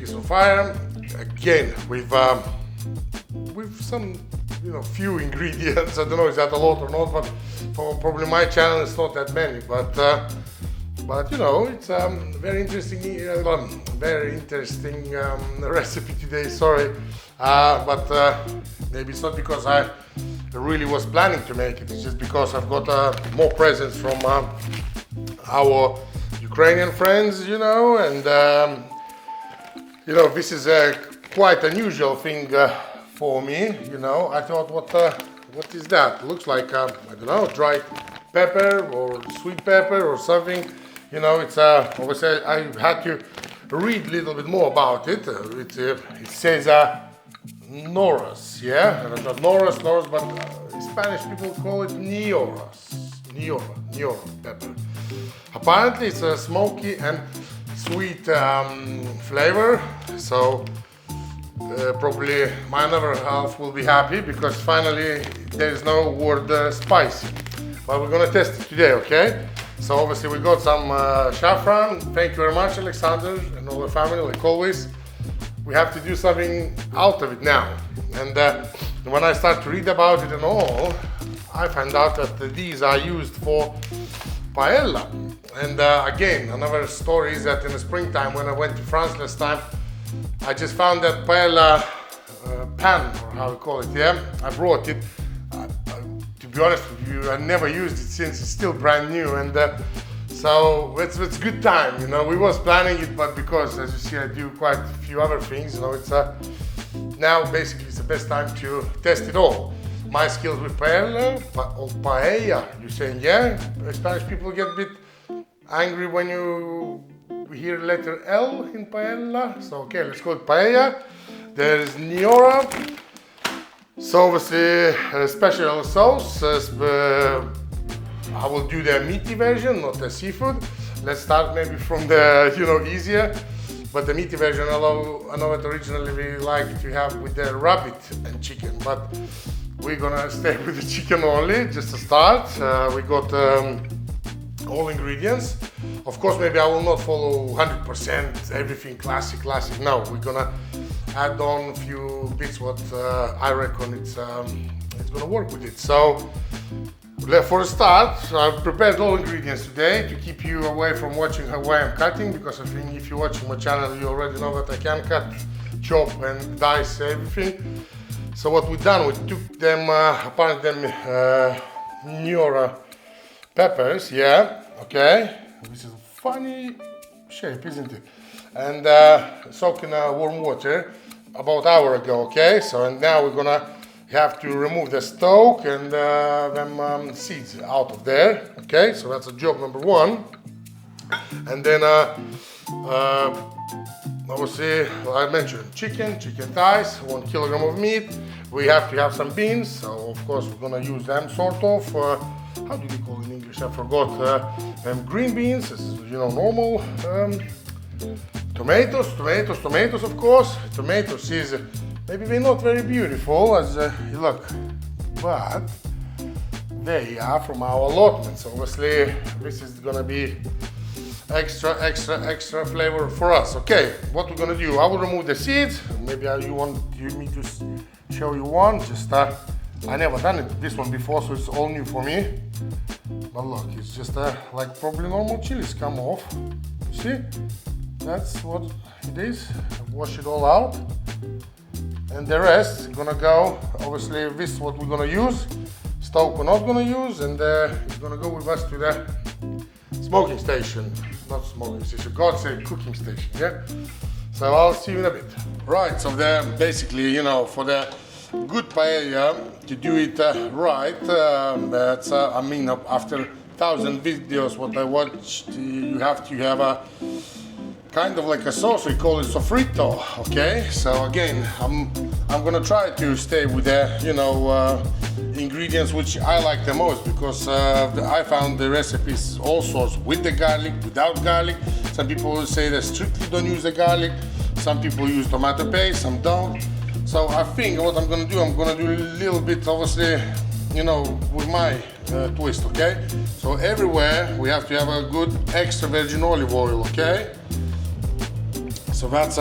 is on fire. Again, with some, few ingredients. I don't know is that a lot or not, but for probably my channel it's not that many. But it's very interesting recipe today. Sorry, but maybe it's not because I really was planning to make it. It's just because I've got more presents from our Ukrainian friends, and this is a quite unusual thing for me. I thought, what is that? Looks like I don't know, dried pepper or sweet pepper or something. It's obviously I had to read a little bit more about it. It says Noras, yeah, and not Noras, but Spanish people call it Niora pepper. Apparently, it's a smoky and sweet flavor. So probably my other half will be happy because finally there is no word spicy. But we're gonna test it today, okay? So obviously we got some saffron. Thank you very much, Alexander, and all the family, like always. We have to do something out of it now. And when I start to read about it and all, I find out that these are used for paella. And again, another story is that in the springtime when I went to France last time, I just found that paella pan, or how we call it, yeah? I brought it. To be honest with you, I never used it since it's still brand new, and so it's good time. We was planning it, but because as you see, I do quite a few other things. It's now basically it's the best time to test it all. My skills with paella or paella. You're saying, yeah? Spanish people get a bit angry when you hear letter L in paella. So okay, let's call it paella. There's Niora. So obviously a special sauce. I will do the meaty version, not the seafood. Let's start maybe from the easier. But the meaty version, although I know that originally we like to have with the rabbit and chicken, but we're gonna stay with the chicken only, just to start. We got all ingredients. Of course, maybe I will not follow 100% everything classic. No, we're gonna add on a few bits what I reckon it's gonna work with it. So for a start, I've prepared all ingredients today to keep you away from watching how I'm cutting, because I think if you're watching my channel, you already know that I can cut, chop and dice everything. So what we've done, we took them, apart them Niora peppers, yeah, okay. This is a funny shape, isn't it? And soak in warm water about an hour ago, okay? So and now we're gonna have to remove the stalk and them seeds out of there, okay? So that's job number one. And then obviously, I mentioned chicken thighs, 1 kilogram of meat. We have to have some beans, so of course we're gonna use them sort of. How do they call it in English? I forgot. Green beans, this is normal. Tomatoes, of course. Tomatoes is maybe they're not very beautiful as you look, but they are from our allotment. So obviously this is gonna be extra flavor for us. Okay, what we're gonna do? I will remove the seeds. Maybe you me to show you one. Just I never done this one before, so it's all new for me. But look, it's just like probably normal chilies come off. You see? That's what it is. Wash it all out. And the rest is gonna go, obviously this is what we're gonna use. Stoke we're not gonna use, and it's gonna go with us to the smoking station. Not smoking station, God sake, cooking station, yeah? So I'll see you in a bit. Right, so basically, for the good paella, to do it right, that's, after 1,000 videos what I watched, you have to have a kind of like a sauce, we call it sofrito, okay? So again, I'm gonna try to stay with the, ingredients which I like the most, because I found the recipes all sorts with the garlic, without garlic. Some people will say they strictly don't use the garlic. Some people use tomato paste, some don't. So I think what I'm gonna do a little bit, obviously, with my twist, okay? So everywhere we have to have a good extra virgin olive oil, okay? So that's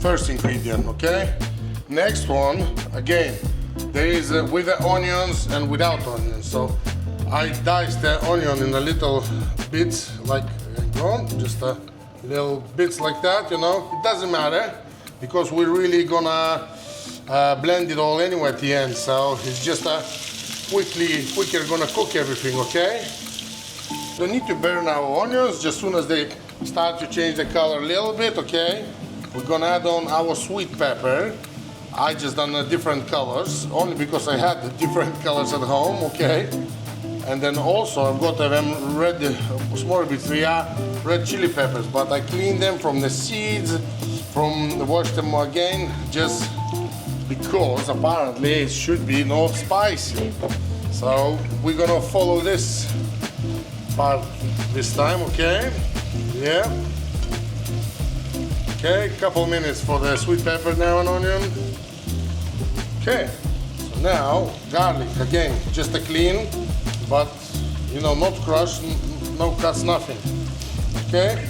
first ingredient, okay? Next one, again, there is with the onions and without onions. So I diced the onion in a little bits, like just a little bits like that, you know. It doesn't matter because we're really gonna blend it all anyway at the end. So it's just quicker gonna cook everything, okay? Don't need to burn our onions. Just soon as they start to change the color a little bit, okay? We're gonna add on our sweet pepper. I just done different colors, only because I had the different colors at home, okay? And then also I've got them red, small bits, red chili peppers, but I cleaned them from the seeds, wash them again, just because apparently it should be not spicy. So we're gonna follow this part this time, okay? Yeah. Okay, couple minutes for the sweet pepper now and onion. Okay, so now garlic, again, just a clean, but you know, not crushed, no cuts, nothing. Okay.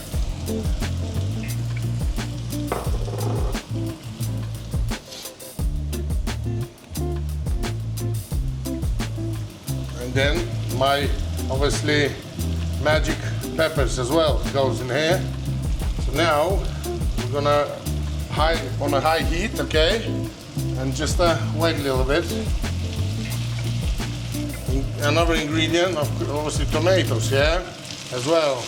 And then my, obviously, magic peppers as well goes in here. So now we're gonna on a high heat, okay, and just wait a little bit. Another ingredient, obviously tomatoes, yeah, as well.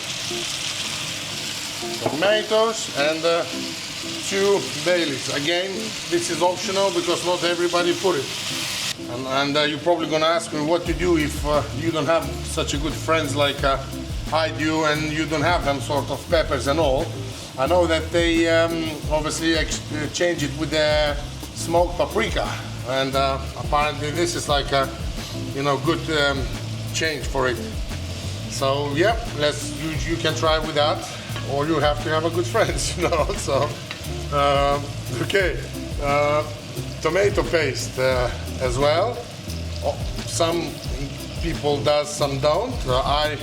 Tomatoes and 2 bay leaves. Again, this is optional because not everybody put it. And you're probably gonna ask me what to do if you don't have such a good friends like I do, and you don't have them sort of peppers and all. I know that they obviously change it with the smoked paprika, and apparently this is like a, you know, good change for it. So yeah, you can try with that, or you have to have a good friends, you know. So okay, tomato paste as well. Some people does, some don't. I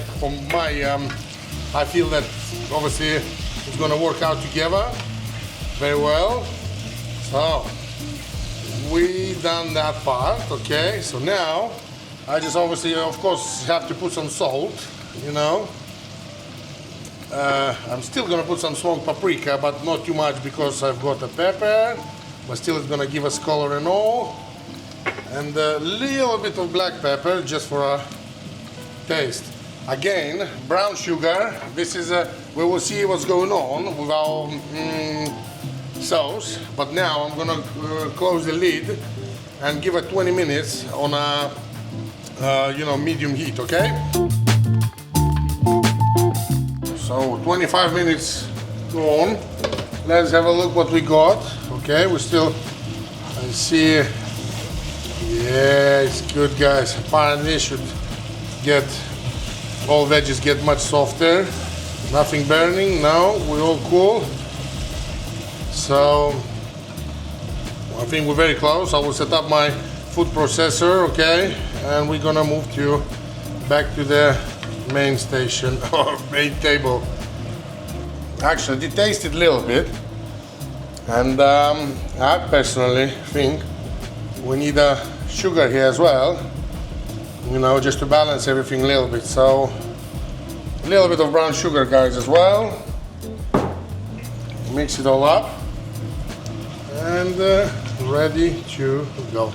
feel that obviously it's gonna work out together very well. So we done that part, okay? So now I just obviously, of course, have to put some salt, you know. I'm still gonna put some smoked paprika, but not too much because I've got the pepper, but still it's gonna give us color and all. And a little bit of black pepper just for a taste. Again, brown sugar. This is we will see what's going on with our sauce. But now I'm gonna close the lid and give it 20 minutes on a you know, medium heat. Okay. So 25 minutes gone. Let's have a look what we got. Okay, we still, I see. Yeah, it's good, guys. Apparently, should get all veggies get much softer. Nothing burning. No, we're all cool. So I think we're very close. I will set up my food processor, okay, and we're gonna move back to the main station or main table. Actually, I did taste it a little bit, and I personally think we need a sugar here as well, you know, just to balance everything a little bit. So a little bit of brown sugar, guys, as well. Mix it all up and ready to go.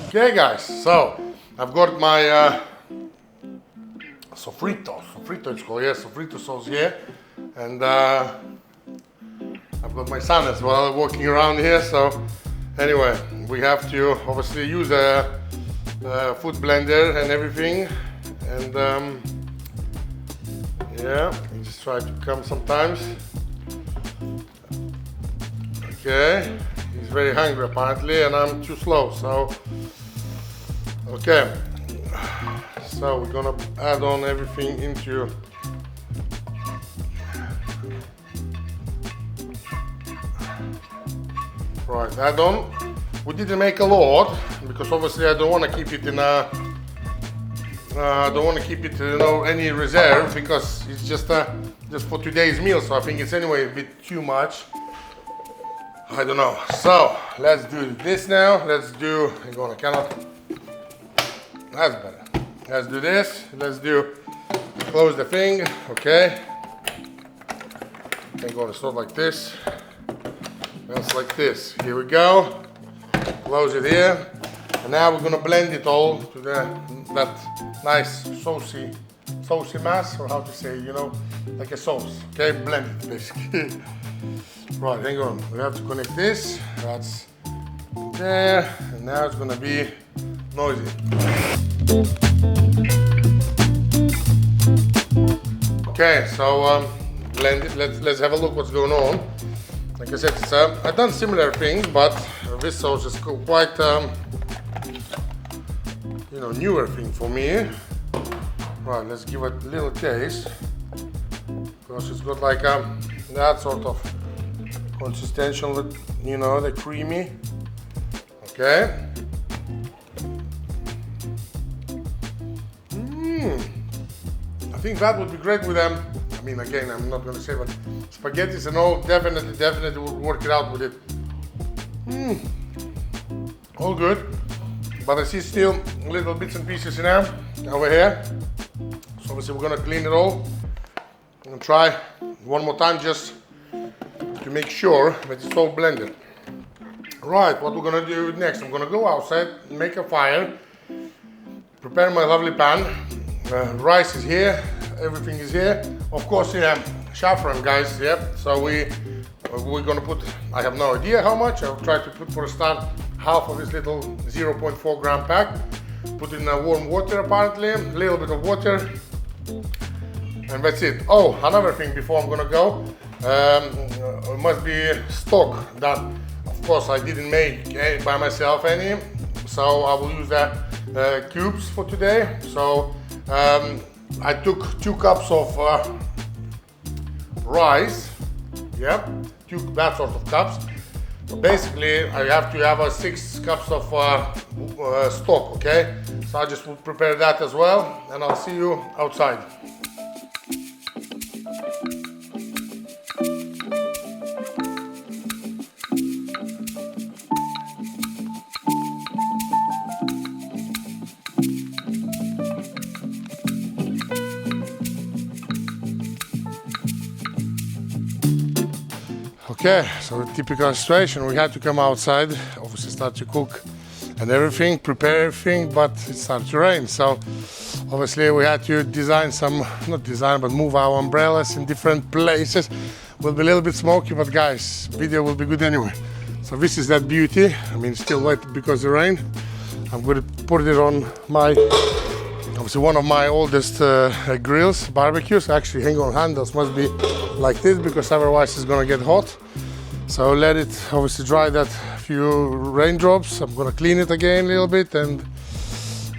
Okay, guys, so I've got my Sofrito it's called, yeah, Sofrito sauce here, and I've got my son as well walking around here. So anyway, we have to obviously use a food blender and everything, and yeah, you just try to come sometimes. Okay, he's very hungry apparently, and I'm too slow, so okay. So we're gonna add on everything into right, add on. We didn't make a lot because obviously I don't want to keep it in a I don't want to keep it, you know, any reserve, because it's just for today's meal. So I think it's anyway a bit too much. I don't know. So let's do this now. Let's do, hang on, I cannot. That's better. Let's do this. Let's do, close the thing, okay. Hang on, it's not like this. That's like this. Here we go. Close it here. And now we're gonna blend it all to that nice saucy mass, or how to say, you know, like a sauce. Okay, blend it basically. Right, hang on. We have to connect this. That's there. And now it's gonna be noisy. Okay, so blend it. Let's have a look what's going on. Like I said, it's, I've done similar things, but this sauce is quite, you know, newer thing for me. Right, let's give it a little taste, because it's got like that sort of consistency, you know, the creamy. Okay. I think that would be great with them. I mean, again, I'm not going to say, but spaghettis and all, definitely would work it out with it. All good. But I see still little bits and pieces in there, over here. So obviously we're going to clean it all and try one more time just to make sure that it's all blended. Right, what we're going to do next, I'm going to go outside, make a fire, prepare my lovely pan. Rice is here, everything is here. Of course, saffron, guys, yeah. So we're gonna put, I have no idea how much. I'll try to put for a start half of this little 0.4 gram pack. Put it in warm water apparently, a little bit of water, and that's it. Oh, another thing before I'm gonna go, it must be stock that, of course, I didn't make by myself any, so I will use the cubes for today. So I took 2 cups of rice, yeah, 2 that sort of cups. So basically, I have to have 6 cups of stock, okay? So I just will prepare that as well, and I'll see you outside. Okay, so typical situation, we had to come outside, obviously start to cook and everything, prepare everything, but it started to rain. So obviously we had to design some, not design, but move our umbrellas in different places. Will be a little bit smoky, but guys, video will be good anyway. So this is that beauty. I mean, still wet because of the rain. I'm going to put it on my, obviously one of my oldest grills, barbecues. Actually, hang on, handles must be like this, because otherwise it's gonna get hot. So let it obviously dry that few raindrops. I'm gonna clean it again a little bit, and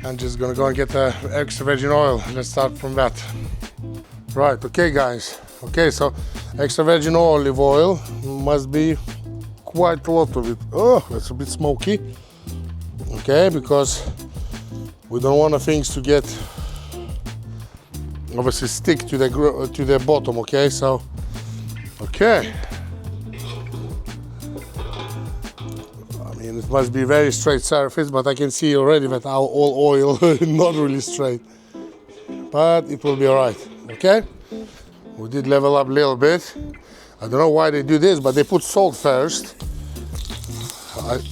I'm just gonna go and get the extra virgin oil. Let's start from that. Right, okay guys. Okay, so extra virgin olive oil must be quite a lot of it. Oh, that's a bit smoky. Okay, because we don't want things to get obviously stick to the bottom. Okay, so okay. I mean, it must be very straight surface, but I can see already that our all oil not really straight, but it will be all right. Okay, we did level up a little bit. I don't know why they do this, but they put salt first.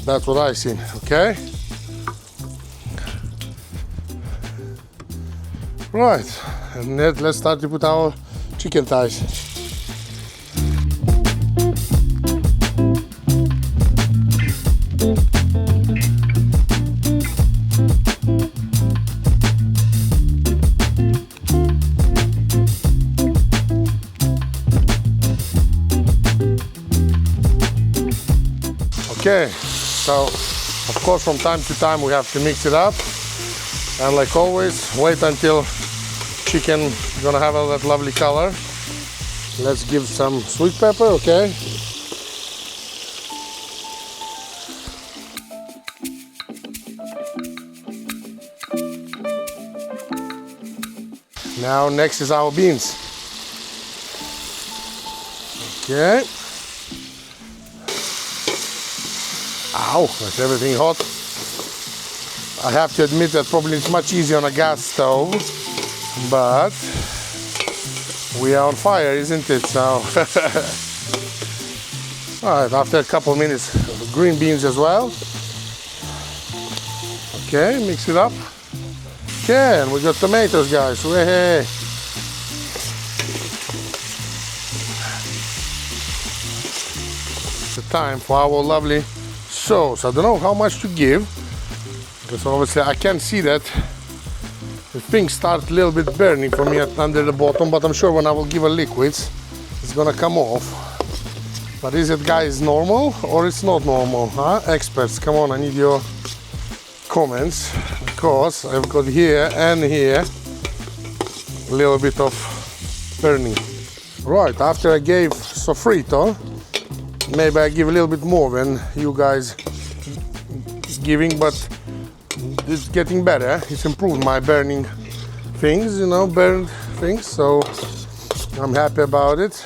That's what I seen. Okay. Right, and let's start to put our chicken thighs. Okay, so of course from time to time we have to mix it up, and like always, wait until chicken gonna have all that lovely color. Let's give some sweet pepper, okay? Now next is our beans. Ow, that's everything hot. I have to admit that probably it's much easier on a gas stove, but we are on fire, isn't it? So, all right, after a couple of minutes, green beans as well. Okay, mix it up. Okay, and we got tomatoes, guys. Hey. It's the time for our lovely sauce. I don't know how much to give, because obviously I can see that the things start a little bit burning for me under the bottom, but I'm sure when I will give a liquids, it's gonna come off. But is it, guys, normal or it's not normal? Huh? Experts, come on, I need your comments, because I've got here and here a little bit of burning. Right, after I gave sofrito, maybe I give a little bit more than you guys giving, but it's getting better. It's improved my burning things, you know, burned things, so I'm happy about it.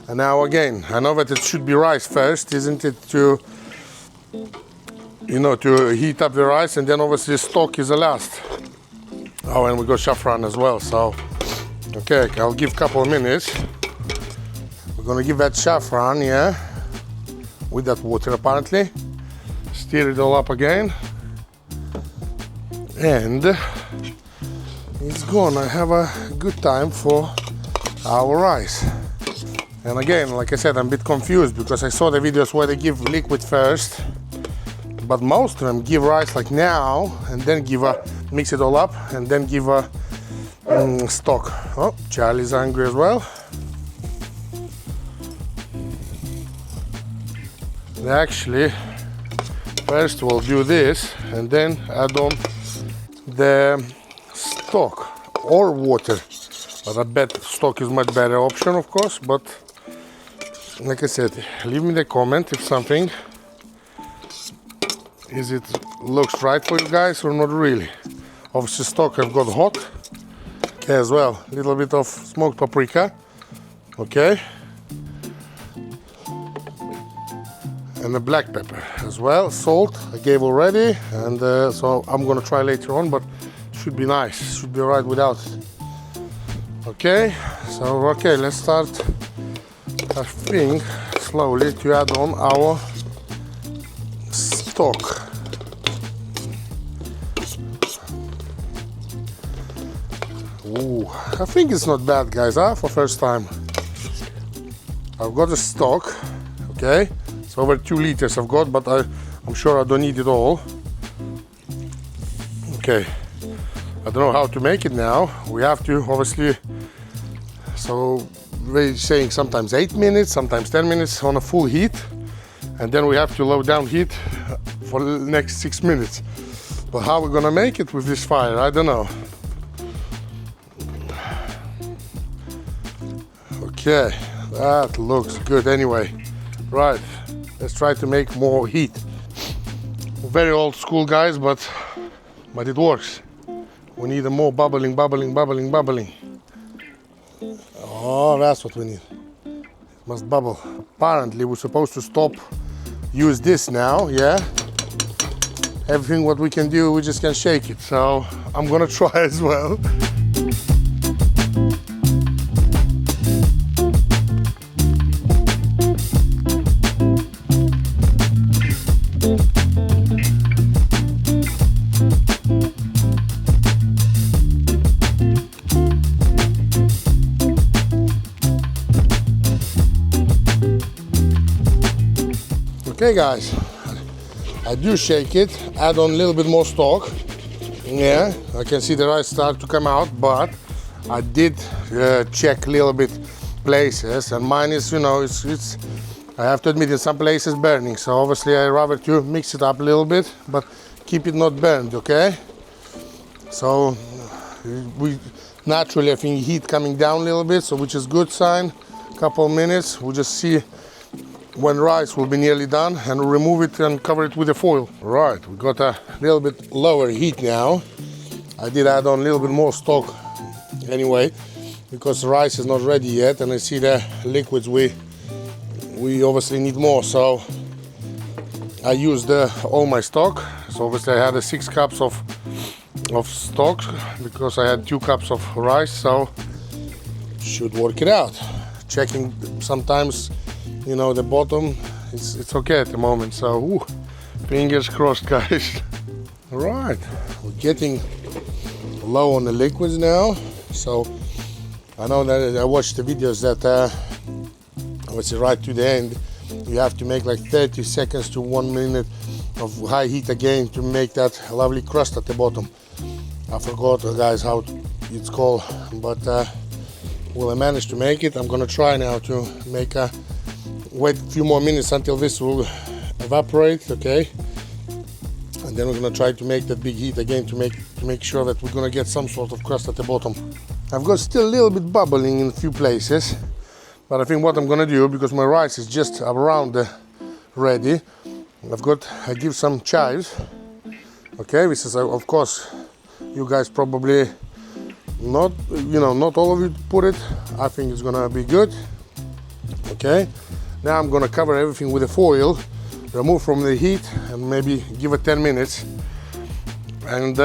And now again, I know that it should be rice first, isn't it, to, you know, to heat up the rice, and then obviously stock is the last. Oh, and we got saffron as well, so okay, I'll give a couple of minutes. We're gonna give that saffron, yeah, with that water apparently. Stir it all up again, and it's gonna have a good time for our rice. And again, like I said, I'm a bit confused because I saw the videos where they give liquid first, but most of them give rice like now, and then give a, mix it all up, and then give a stock. Oh, Charlie's angry as well. Actually, first we'll do this, and then add on the stock or water. But I bet stock is much better option, of course. But like I said, leave me the comment if something looks right for you guys or not really. Obviously, stock I've got hot. Okay, as well, a little bit of smoked paprika. Okay. And the black pepper as well, salt I gave already, and so I'm gonna try later on, but should be nice, should be alright without it. Okay, so okay, let's start, I think, slowly to add on our stock. Ooh, I think it's not bad, guys, huh? For first time. I've got the stock, okay. It's over 2 liters I've got, but I'm sure I don't need it all. Okay, I don't know how to make it now. We have to, obviously, so they're saying sometimes 8 minutes, sometimes 10 minutes on a full heat, and then we have to low down heat for the next 6 minutes. But how we're gonna make it with this fire, I don't know. Okay, that looks good anyway. Right. Let's try to make more heat. Very old school, guys, but it works. We need a more bubbling. Oh, that's what we need. It must bubble. Apparently, we're supposed to stop, use this now, yeah? Everything what we can do, we just can shake it. So I'm gonna try as well. Okay, guys, I do shake it, add on a little bit more stock. Yeah, I can see the rice start to come out, but I did check a little bit places, and mine is, you know, it's I have to admit in some places burning, so obviously I rather to mix it up a little bit, but keep it not burned, okay? So we naturally, I think, heat coming down a little bit, so which is good sign. Couple of minutes, we'll just see when rice will be nearly done, and we'll remove it and cover it with the foil. Right, we got a little bit lower heat now. I did add on a little bit more stock anyway, because the rice is not ready yet, and I see the liquids we obviously need more, so I used all my stock. So obviously I had 6 cups of stock because I had 2 cups of rice, so should work it out. Checking sometimes, you know, the bottom, it's okay at the moment, so fingers crossed, guys. All right, we're getting low on the liquids now, so I know that I watched the videos that let's say right to the end you have to make like 30 seconds to 1 minute of high heat again to make that lovely crust at the bottom. I forgot, guys, how it's called, but will I manage to make it? I'm gonna try now to make wait a few more minutes until this will evaporate, okay? And then we're gonna try to make that big heat again to make sure that we're gonna get some sort of crust at the bottom. I've got still a little bit bubbling in a few places, but I think what I'm gonna do, because my rice is just around ready, I give some chives. Okay, this is of course, you guys probably not all of you put it. I think it's gonna be good. Okay, now I'm gonna cover everything with a foil, remove from the heat, and maybe give it 10 minutes. And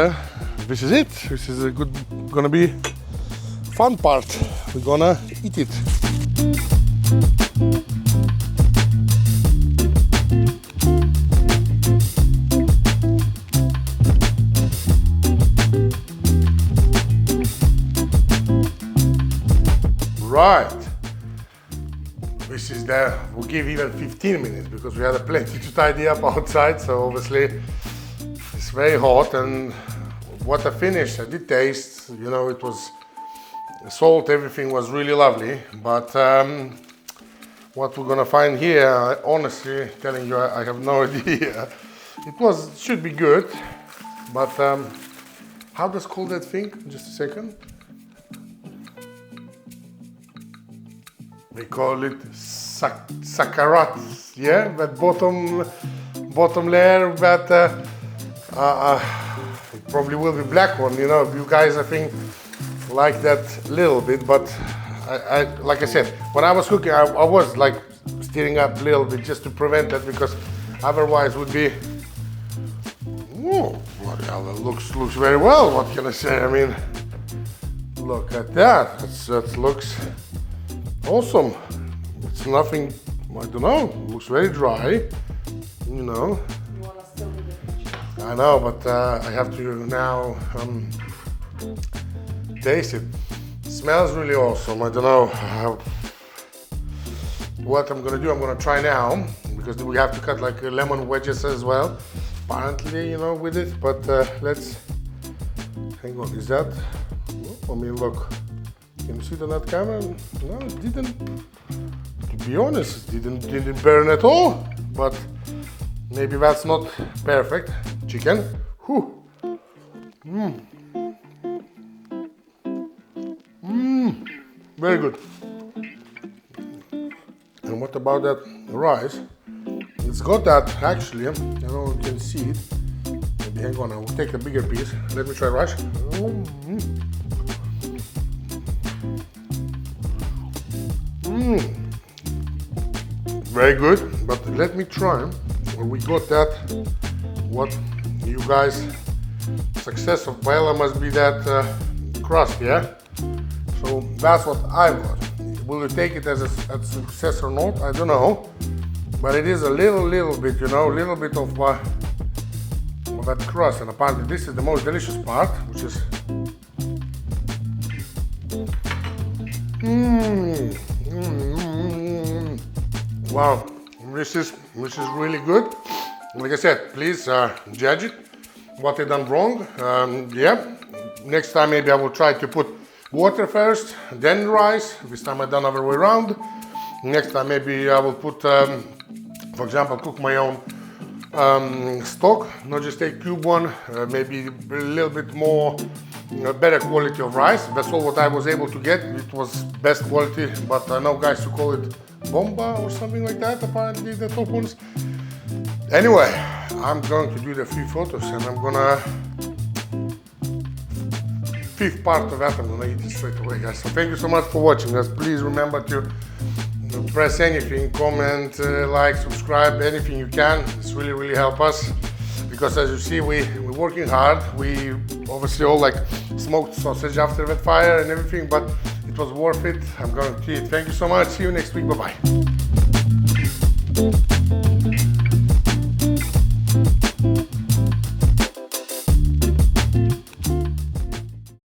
this is it. This is gonna be fun part. We're gonna eat it. Right, this is there. We'll give even 15 minutes because we had plenty to tidy up outside, so obviously it's very hot. And what I finished, I did taste, you know, it was salt, everything was really lovely, but what we're gonna find here, honestly telling you, I have no idea. It should be good, but how does call that thing? Just a second. We call it saccharat, yeah, that bottom layer, but it probably will be black one, you know. You guys, I think, like that little bit, but I like I said, when I was cooking, I was like stirring up a little bit just to prevent that, because otherwise would be, bloody hell, that looks very well. What can I say? I mean, look at that. That looks awesome. It's nothing, I don't know, it looks very dry, you know. You want to still do the I know, but I have to now taste it. It smells really awesome. I don't know what I'm gonna do. I'm gonna try now, because we have to cut like lemon wedges as well, apparently, you know, with it. But let's, hang on, is that, I mean, look. Can you see it on that camera? No, it didn't. To be honest, it didn't burn at all. But maybe that's not perfect. Chicken. Whew. Very good. And what about that rice? It's got that actually. I don't know if you can see it. Maybe hang on. I will take a bigger piece. Let me try rice. Very good, but let me try. We got that. What you guys, success of paella must be that crust, yeah? So that's what I got. Will you take it as a success or not? I don't know, but it is a little bit, you know, a little bit of that crust, and apparently this is the most delicious part, which is wow, this is really good. Like I said, please judge it. What I done wrong? Yeah. Next time maybe I will try to put water first, then rice. This time I done other way around. Next time maybe I will put, for example, cook my own stock, not just take cube one. Maybe a little bit more, better quality of rice. That's all what I was able to get. It was best quality, but I know guys who call it bomba or something like that, apparently the top ones. Anyway, I'm going to do the 3 photos, and I'm gonna, 5th part of that, I'm gonna eat it straight away, guys. So thank you so much for watching, guys. Please remember to press anything, comment, like, subscribe, anything you can. It's really help us, because as you see, we're working hard. We obviously all like smoked sausage after that fire and everything, but it was worth it. I'm going to eat. Thank you so much. See you next week. Bye bye.